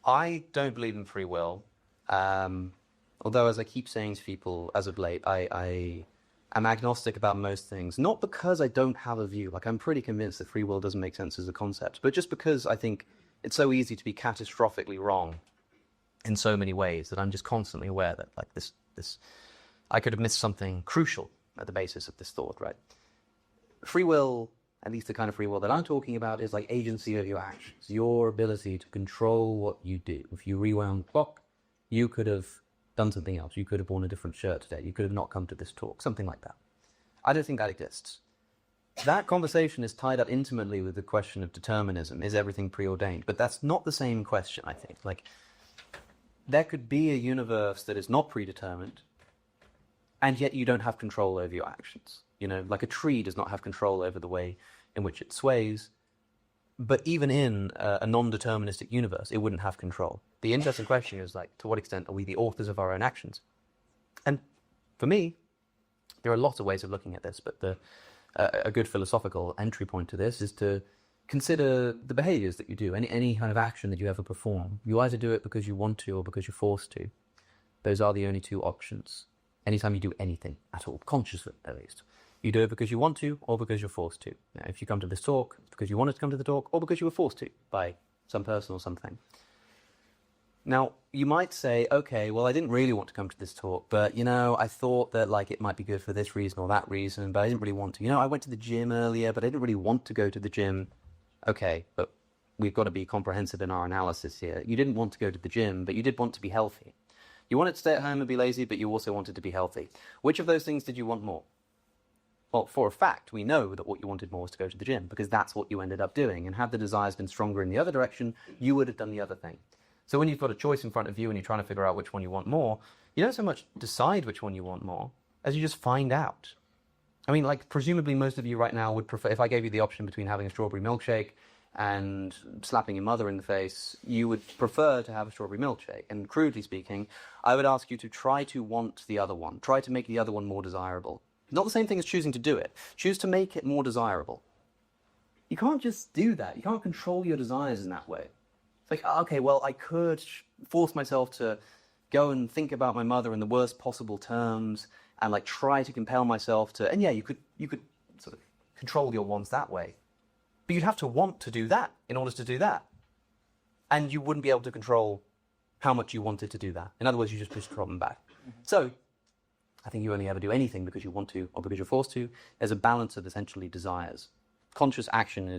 I don't believe in free will. Although, as I keep saying to people as of late, I am agnostic about most things. Not because I don't have a view. Like, I'm pretty convinced that free will doesn't make sense as a concept, but just because I think it's so easy to be catastrophically wrong in so many ways that I'm just constantly aware that, like, this I could have missed something crucial at the basis of this thought, right? Free will, at least the kind of free will that I'm talking about, is like agency of your actions, your ability to control what you do. If you rewound the clock, you could have done something else. You could have worn a different shirt today. You could have not come to this talk, something like that. I don't think that exists. That conversation is tied up intimately with the question of determinism. Is everything preordained? But that's not the same question, I think. Like, there could be a universe that is not predetermined, and yet you don't have control over your actions. You know, like a tree does not have control over the way in which it sways. But even in a non-deterministic universe, it wouldn't have control. The interesting question is, like, to what extent are we the authors of our own actions? And for me, there are lots of ways of looking at this, but a good philosophical entry point to this is to consider the behaviors that you do, any kind of action that you ever perform. You either do it because you want to or because you're forced to. Those are the only two options. Anytime you do anything at all, consciously at least. You do it because you want to or because you're forced to. Now, if you come to this talk, it's because you wanted to come to the talk or because you were forced to by some person or something. Now, you might say, okay, well, I didn't really want to come to this talk, but, you know, I thought that, like, it might be good for this reason or that reason, but I didn't really want to. You know, I went to the gym earlier, but I didn't really want to go to the gym. Okay, but we've got to be comprehensive in our analysis here. You didn't want to go to the gym, but you did want to be healthy. You wanted to stay at home and be lazy, but you also wanted to be healthy. Which of those things did you want more? Well, for a fact, we know that what you wanted more was to go to the gym, because that's what you ended up doing. And had the desires been stronger in the other direction, you would have done the other thing. So when you've got a choice in front of you and you're trying to figure out which one you want more, you don't so much decide which one you want more as you just find out. I mean, like, presumably most of you right now would prefer, if I gave you the option between having a strawberry milkshake and slapping your mother in the face, you would prefer to have a strawberry milkshake. And crudely speaking, I would ask you to try to want the other one. Try to make the other one more desirable. Not the same thing as choosing to do it. Choose to make it more desirable. You can't just do that. You can't control your desires in that way. It's like, okay, well, I could force myself to go and think about my mother in the worst possible terms and, like, try to compel myself to, and yeah, you could sort of control your wants that way. But you'd have to want to do that in order to do that. And you wouldn't be able to control how much you wanted to do that. In other words, you just push the problem back. So I think you only ever do anything because you want to or because you're forced to. There's a balance of essentially desires. Conscious action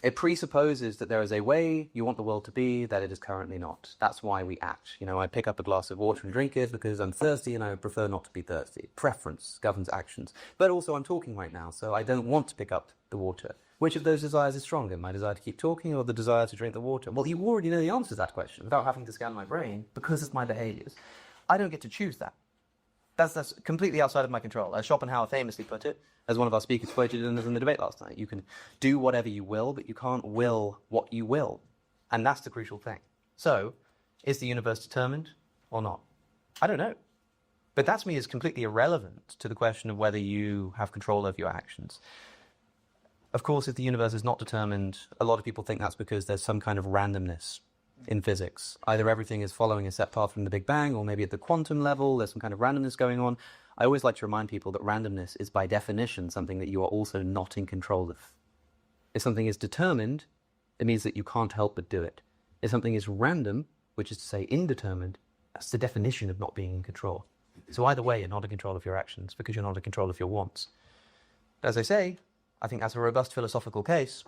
it presupposes that there is a way you want the world to be that it is currently not. That's why we act. You know, I pick up a glass of water and drink it because I'm thirsty and I would prefer not to be thirsty. Preference governs actions. But also I'm talking right now, so I don't want to pick up the water. Which of those desires is stronger? My desire to keep talking or the desire to drink the water? Well, you already know the answer to that question without having to scan my brain because it's my behaviors. I don't get to choose that. That's completely outside of my control. As Schopenhauer famously put it, as one of our speakers quoted in the debate last night, you can do whatever you will, but you can't will what you will. And that's the crucial thing. So, is the universe determined or not? I don't know. But that to me is completely irrelevant to the question of whether you have control over your actions. Of course, if the universe is not determined, a lot of people think that's because there's some kind of randomness in physics. Either everything is following a set path from the Big Bang, or maybe at the quantum level, there's some kind of randomness going on. I always like to remind people that randomness is by definition something that you are also not in control of. If something is determined, it means that you can't help but do it. If something is random, which is to say indeterminate, that's the definition of not being in control. So either way, you're not in control of your actions because you're not in control of your wants. As I say, I think that's a robust philosophical case.